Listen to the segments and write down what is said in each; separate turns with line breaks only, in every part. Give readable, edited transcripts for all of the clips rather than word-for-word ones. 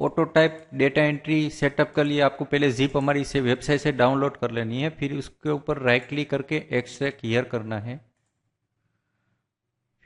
Auto type data entry setup के लिए आपको पहले जिप हमारी से वेबसाइट से डाउनलोड कर लेनी है, फिर उसके ऊपर राइट क्लिक करके एक्सट्रैक्ट हियर करना है।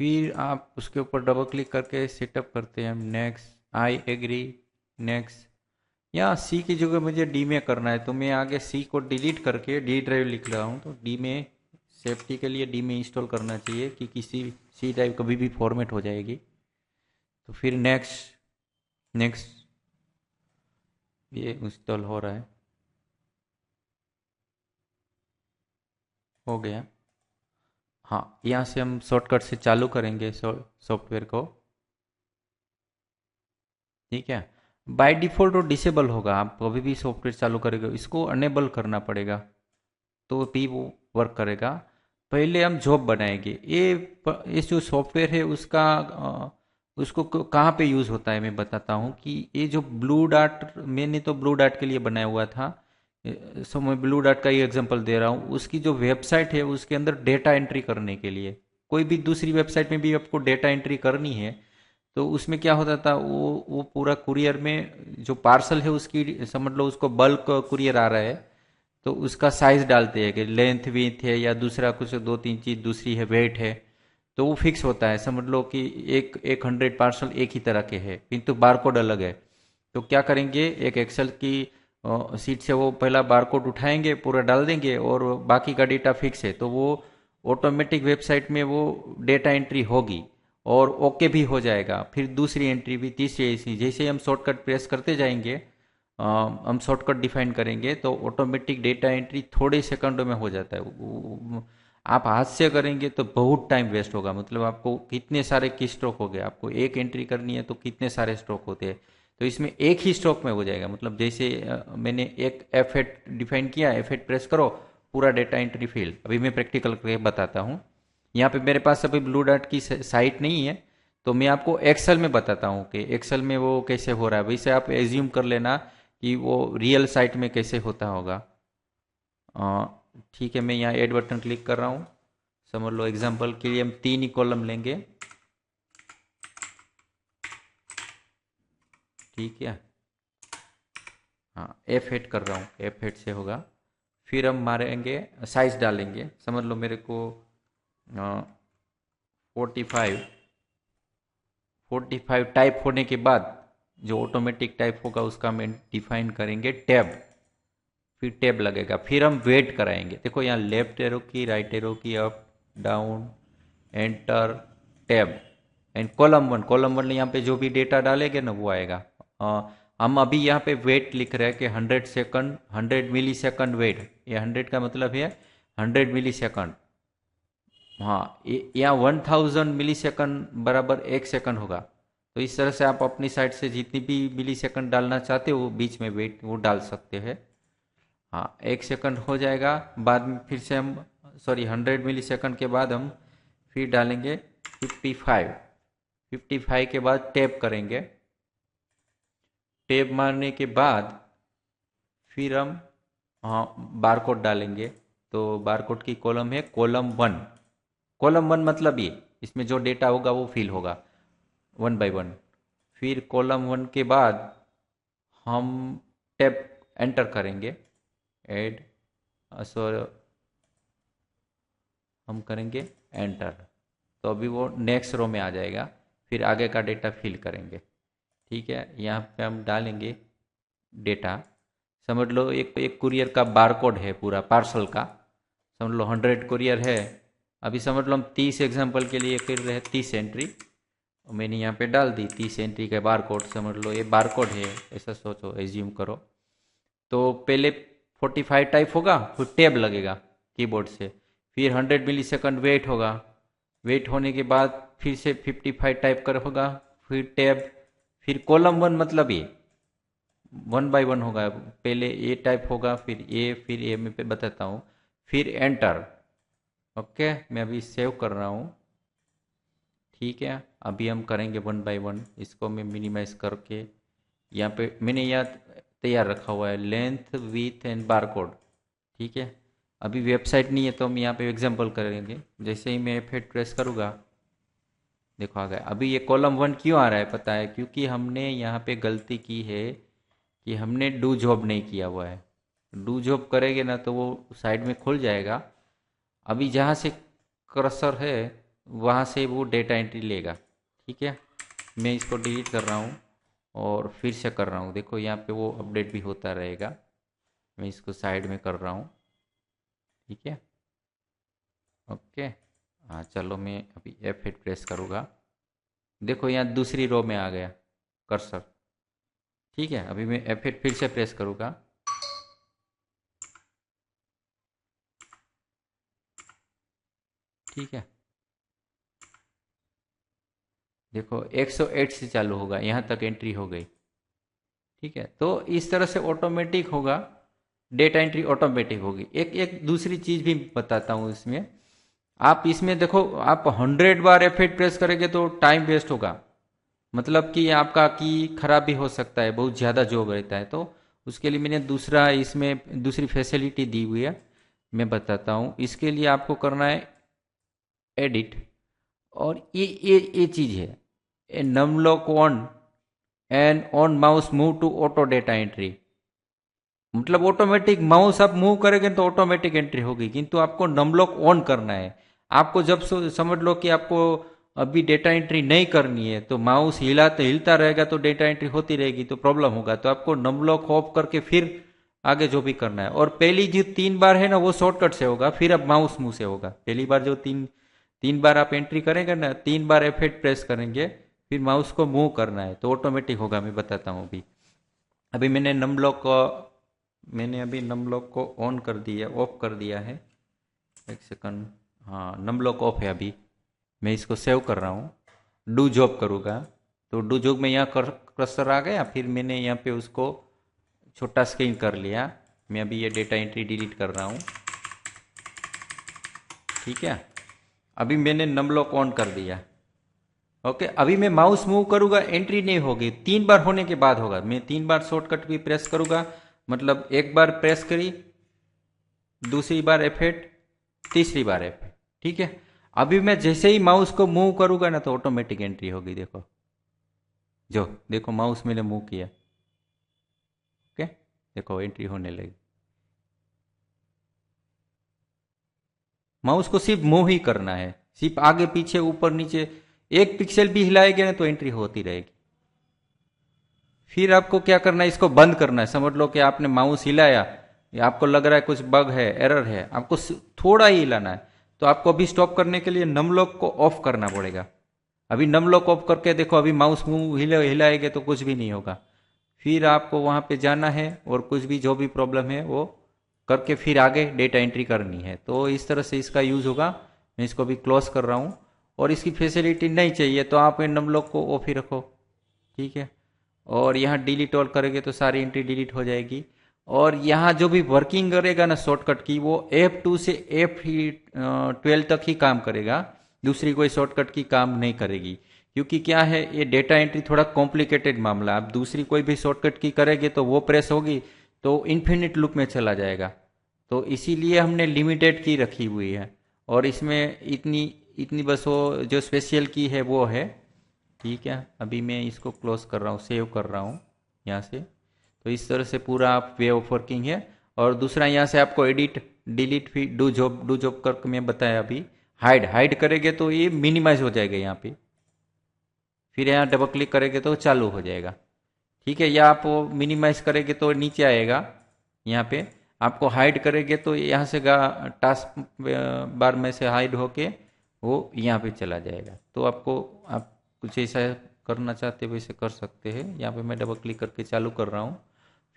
फिर आप उसके ऊपर डबल क्लिक करके सेटअप करते हैं हम। Next, I agree, next. यहाँ सी की जगह मुझे डी में करना है, तो मैं आगे सी को डिलीट करके डी ड्राइव लिख रहा हूँ। तो डी में सेफ्टी के लिए डी में इंस्टॉल करना चाहिए कि किसी सी ड्राइव कभी भी फॉर्मेट हो जाएगी। तो फिर नेक्स्ट, नेक्स्ट, ये इंस्टॉल हो रहा है, हो गया। हाँ, यहाँ से हम शॉर्टकट से चालू करेंगे सॉफ्टवेयर को। ठीक है। बाय डिफ़ॉल्ट वो डिसेबल होगा, आप कभी भी सॉफ्टवेयर चालू करेंगे इसको अनेबल करना पड़ेगा तो भी वो वर्क करेगा। पहले हम जॉब बनाएंगे। ये जो सॉफ्टवेयर है उसका उसको कहाँ पे यूज़ होता है मैं बताता हूँ कि ये जो ब्लू डार्ट, मैंने तो ब्लू डार्ट के लिए बनाया हुआ था। सो मैं ब्लू डार्ट का ही एग्जांपल दे रहा हूँ। उसकी जो वेबसाइट है उसके अंदर डेटा एंट्री करने के लिए, कोई भी दूसरी वेबसाइट में भी आपको डेटा एंट्री करनी है तो उसमें क्या होता था, वो पूरा कुरियर में जो पार्सल है उसकी समझ लो उसको बल्क कुरियर आ रहा है, तो उसका साइज डालते हैं कि लेंथ विथ है या दूसरा कुछ दो तीन चीज दूसरी है, वेट है, तो वो फिक्स होता है। समझ लो कि एक 100 पार्सल एक ही तरह के हैं किंतु बारकोड अलग है। तो क्या करेंगे, एक एक्सेल की सीट से वो पहला बारकोड उठाएंगे, पूरा डाल देंगे और बाकी का डेटा फिक्स है, तो वो ऑटोमेटिक वेबसाइट में वो डेटा एंट्री होगी और ओके भी हो जाएगा। फिर दूसरी एंट्री भी, तीसरी, ऐसी जैसे हम शॉर्टकट प्रेस करते जाएंगे, हम शॉर्टकट डिफाइन करेंगे तो ऑटोमेटिक डेटा एंट्री थोड़े सेकंडों में हो जाता है। आप हाथ से करेंगे तो बहुत टाइम वेस्ट होगा, मतलब आपको कितने सारे की स्ट्रोक हो गए, आपको एक एंट्री करनी है तो कितने सारे स्ट्रोक होते हैं। तो इसमें एक ही स्ट्रोक में हो जाएगा, मतलब जैसे मैंने एक F8 डिफाइन किया, F8 प्रेस करो, पूरा डेटा एंट्री फील्ड। अभी मैं प्रैक्टिकल करके बताता हूँ। यहाँ पे मेरे पास अभी ब्लू डार्ट की साइट नहीं है, तो मैं आपको एक्सेल में बताता हूँ कि एक्सेल में वो कैसे हो रहा है। वैसे आप एज्यूम कर लेना कि वो रियल साइट में कैसे होता होगा। ठीक है, मैं यहाँ ऐड बटन क्लिक कर रहा हूँ। समझ लो एग्जांपल के लिए हम 3 ही कॉलम लेंगे। ठीक है। हाँ, F8 कर रहा हूँ, F8 से होगा। फिर हम मारेंगे, साइज डालेंगे। समझ लो मेरे को 45, 45 टाइप होने के बाद जो ऑटोमेटिक टाइप होगा उसका हम डिफाइन करेंगे टैब। फिर टैब लगेगा, फिर हम वेट कराएंगे। देखो यहाँ लेफ्ट एरो की, राइट एरो की, up down, enter, tab and column 1 यहाँ पे जो भी डेटा डालेंगे ना वो आएगा। हम अभी यहाँ पे वेट लिख रहे हैं कि 100 सेकंड, 100 मिली सेकंड वेट। ये 100 का मतलब है 100 मिली सेकंड। हाँ, यहाँ 1000 मिली सेकंड बराबर 1 सेकंड होगा। तो इस तरह से आप अपनी साइड से जितनी भी मिली सेकंड डालना चाहते हो बीच में वेट वो डाल सकते हैं। हाँ, 1 सेकंड हो जाएगा। बाद में फिर से हम, सॉरी, 100 मिली सेकंड के बाद हम फिर डालेंगे 55। 55 के बाद टैप करेंगे। टैप मारने के बाद फिर हम, हाँ, बारकोड डालेंगे। तो बारकोड की कॉलम है कॉलम 1। कॉलम 1 मतलब ये, इसमें जो डेटा होगा वो फिल होगा 1 बाय 1। फिर कॉलम 1 के बाद हम टैप एंटर करेंगे, ऐड, सॉरी, हम करेंगे एंटर। तो अभी वो नेक्स्ट रो में आ जाएगा। फिर आगे का डेटा फिल करेंगे। ठीक है, यहाँ पे हम डालेंगे डेटा। समझ लो एक एक कुरियर का बारकोड है पूरा पार्सल का। समझ लो 100 कुरियर है। अभी समझ लो हम 30 एग्जांपल के लिए कर रहे हैं, 30 एंट्री। और मैंने यहाँ पे डाल दी 30 एंट्री का बारकोड। समझ लो ये बारकोड है, ऐसा सोचो, एज्यूम करो। तो पहले 45 टाइप होगा, फिर टैब लगेगा कीबोर्ड से। फिर 100 मिली सेकंड वेट होगा। वेट होने के बाद फिर से 55 टाइप कर होगा, फिर टैब। फिर कॉलम 1 मतलब ये 1 बाय 1 होगा। पहले ए टाइप होगा, फिर ए, फिर ए में पे बताता हूँ, फिर एंटर। ओके, मैं अभी सेव कर रहा हूँ। ठीक है, अभी हम करेंगे 1 बाय 1। इसको मैं मिनिमाइज करके यहाँ पे मैंने यहाँ तैयार रखा हुआ है लेंथ, विथ एंड बारकोड। ठीक है, अभी वेबसाइट नहीं है तो हम यहाँ पे एग्जांपल करेंगे। जैसे ही मैं F8 प्रेस करूँगा देखो आ गया। अभी ये कॉलम 1 क्यों आ रहा है पता है, क्योंकि हमने यहाँ पे गलती की है कि हमने डू जॉब नहीं किया हुआ है। डू जॉब करेंगे ना तो वो साइड में खुल जाएगा। अभी जहाँ से कर्सर है वहाँ से वो डेटा एंट्री लेगा। ठीक है, मैं इसको डिलीट कर रहा हूँ और फिर से कर रहा हूँ। देखो यहाँ पे वो अपडेट भी होता रहेगा। मैं इसको साइड में कर रहा हूँ। ठीक है, ओके। हाँ चलो, मैं अभी F8 प्रेस करूँगा। देखो यहाँ दूसरी रो में आ गया कर्सर। ठीक है, अभी मैं F8 फिर से प्रेस करूँगा। ठीक है, देखो 108 से चालू होगा, यहाँ तक एंट्री हो गई। ठीक है, तो इस तरह से ऑटोमेटिक होगा, डेटा एंट्री ऑटोमेटिक होगी। एक एक दूसरी चीज़ भी बताता हूँ इसमें। आप इसमें देखो, आप 100 बार F8 प्रेस करेंगे तो टाइम वेस्ट होगा। मतलब कि आपका की खराब भी हो सकता है, बहुत ज़्यादा जॉब रहता है। तो उसके लिए मैंने दूसरा इसमें दूसरी फैसिलिटी दी हुई है, मैं बताता हूँ। इसके लिए आपको करना है एडिट, और ये चीज़ है num lock on and on mouse move to auto data entry. मतलब ऑटोमेटिक माउस आप मूव करेंगे तो ऑटोमेटिक एंट्री होगी, किंतु आपको नम लॉक ऑन करना है। आपको जब समझ लो कि आपको अभी डेटा एंट्री नहीं करनी है तो माउस हिलता रहेगा तो डेटा एंट्री होती रहेगी तो प्रॉब्लम होगा। तो आपको नम लॉक ऑफ करके फिर आगे जो भी करना है। और पहली जो 3 बार है ना वो शॉर्टकट से होगा, फिर अब माउस मूव से होगा। पहली बार जो तीन तीन बार आप एंट्री करेंगे ना, 3 बार F8 प्रेस करेंगे, फिर माउस को मूव करना है तो ऑटोमेटिक होगा। मैं बताता हूँ अभी। अभी मैंने अभी नम लॉक को ऑन कर दिया, ऑफ कर दिया है। एक सेकंड, हाँ नम लॉक ऑफ है अभी। मैं इसको सेव कर रहा हूँ, डू जॉब करूँगा तो डू जॉब में यहाँ कर्सर आ गया। फिर मैंने यहाँ पे उसको छोटा स्क्रीन कर लिया। मैं अभी ये डेटा एंट्री डिलीट कर रहा हूँ। ठीक है, अभी मैंने नम लॉक ऑन कर दिया। ओके, अभी मैं माउस मूव करूंगा, एंट्री नहीं होगी। 3 बार होने के बाद होगा। मैं 3 बार शॉर्टकट भी प्रेस करूंगा, मतलब एक बार प्रेस करी, दूसरी बार F8, तीसरी बार F8। ठीक है, अभी मैं जैसे ही माउस को मूव करूंगा ना तो ऑटोमेटिक एंट्री होगी। देखो, जो देखो माउस मैंने मूव किया, ओके, देखो एंट्री होने लगी। माउस को सिर्फ मूव ही करना है, सिर्फ आगे पीछे ऊपर नीचे, एक पिक्सल भी हिलाएंगे ना तो एंट्री होती रहेगी। फिर आपको क्या करना है, इसको बंद करना है। समझ लो कि आपने माउस हिलाया, या आपको लग रहा है कुछ बग है, एरर है, आपको थोड़ा ही हिलाना है। तो आपको अभी स्टॉप करने के लिए नम लॉक को ऑफ करना पड़ेगा। अभी नम लॉक ऑफ करके देखो, अभी माउस मूव हिलाएंगे तो कुछ भी नहीं होगा। फिर आपको वहां पे जाना है और कुछ भी जो भी प्रॉब्लम है वो करके फिर आगे डेटा एंट्री करनी है। तो इस तरह से इसका यूज होगा। मैं इसको भी क्लोज कर रहा हूँ। और इसकी फैसिलिटी नहीं चाहिए तो आप नम लॉक को ऑफ ही रखो। ठीक है, और यहाँ डिलीट ऑल करेंगे तो सारी एंट्री डिलीट हो जाएगी। और यहाँ जो भी वर्किंग करेगा ना शॉर्टकट की, वो F2 से F12 तक ही काम करेगा, दूसरी कोई शॉर्टकट की काम नहीं करेगी। क्योंकि क्या है, ये डेटा एंट्री थोड़ा कॉम्प्लिकेटेड मामला। आप दूसरी कोई भी शॉर्टकट की करेंगे तो वो प्रेस होगी तो इन्फिनिट लूप में चला जाएगा। तो इसीलिए हमने लिमिटेड की रखी हुई है। और इसमें इतनी इतनी बस वो जो स्पेशल की है वो है। ठीक है, अभी मैं इसको क्लोज कर रहा हूँ, सेव कर रहा हूँ यहाँ से। तो इस तरह से पूरा आप वे ऑफ वर्किंग है। और दूसरा यहाँ से आपको एडिट, डिलीट, फिर डू जॉब करके मैं बताया अभी। हाइड हाइड करेंगे तो ये मिनिमाइज हो जाएगा यहाँ पे। फिर यहाँ डबल क्लिक करेंगे तो चालू हो जाएगा। ठीक है, या आप मिनिमाइज करेंगे तो नीचे आएगा। यहाँ पे आपको हाइड करेंगे तो यहाँ से टास्क बार में से हाइड होके वो यहाँ पे चला जाएगा। तो आपको आप कुछ ऐसा करना चाहते हो वैसे कर सकते हैं। यहाँ पे मैं डबल क्लिक करके चालू कर रहा हूँ।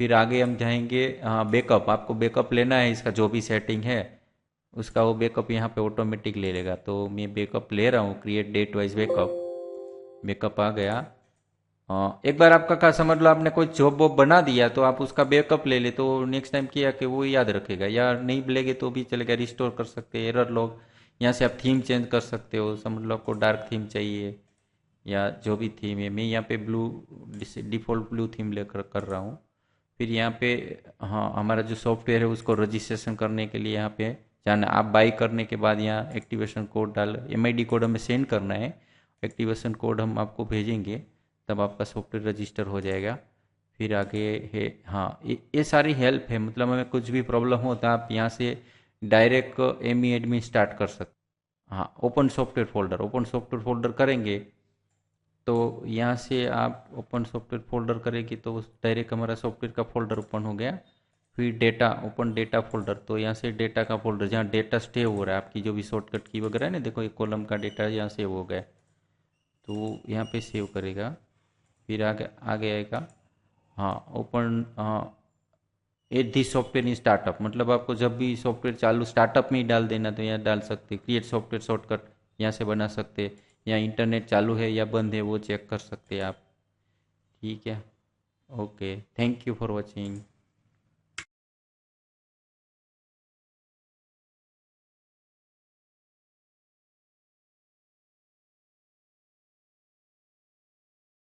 फिर आगे हम जाएंगे, हाँ बैकअप, आपको बैकअप लेना है इसका जो भी सेटिंग है उसका, वो बैकअप यहाँ पे ऑटोमेटिक ले लेगा। तो मैं बैकअप ले रहा हूँ, create date wise backup. Backup आ गया। एक बार आपका क्या समझ लो आपने कोई जॉब वॉब बना दिया तो आप उसका बैकअप ले ले तो नेक्स्ट टाइम किया कि वो याद रखेगा। या नहीं लेगे तो भी चलेगा, रिस्टोर कर सकते हैं एरर लॉग। यहाँ से आप थीम चेंज कर सकते हो। समझ लो आपको डार्क थीम चाहिए या जो भी थीम है, मैं यहाँ पे ब्लू, डिफ़ॉल्ट ब्लू थीम लेकर कर रहा हूँ। फिर यहाँ पे हाँ हमारा जो सॉफ्टवेयर है उसको रजिस्ट्रेशन करने के लिए यहाँ पे जाना। आप बाई करने के बाद यहाँ एक्टिवेशन कोड डाल, MID कोड हमें सेंड करना है। एक्टिवेशन कोड हम आपको भेजेंगे, तब आपका सॉफ्टवेयर रजिस्टर हो जाएगा। फिर आगे है, हाँ ये सारी हेल्प है, मतलब हमें कुछ भी प्रॉब्लम हो तो आप यहाँ से direct M E admin start कर सकते। हाँ, ओपन सॉफ्टवेयर फोल्डर करेंगे तो यहाँ से आप ओपन सॉफ्टवेयर फोल्डर करेंगे तो डायरेक्ट हमारा सॉफ्टवेयर का फोल्डर ओपन हो गया। फिर डेटा, ओपन डेटा फोल्डर, तो यहाँ से डेटा का फोल्डर जहाँ डेटा स्टे हो रहा है, आपकी जो भी शॉर्टकट की वगैरह है ना, देखो एक कॉलम का डेटा यहाँ सेव हो गया, तो यहाँ पे सेव करेगा। फिर आगे आगे आएगा, हाँ ओपन, हाँ at the software in startup, मतलब आपको जब भी सॉफ्टवेयर चालू स्टार्टअप में ही डाल देना तो यहाँ डाल सकते, क्रिएट सॉफ्टवेयर शॉर्टकट यहाँ से बना सकते, या इंटरनेट चालू है या बंद है वो चेक कर सकते हैं आप। ठीक है, okay, thank you for watching.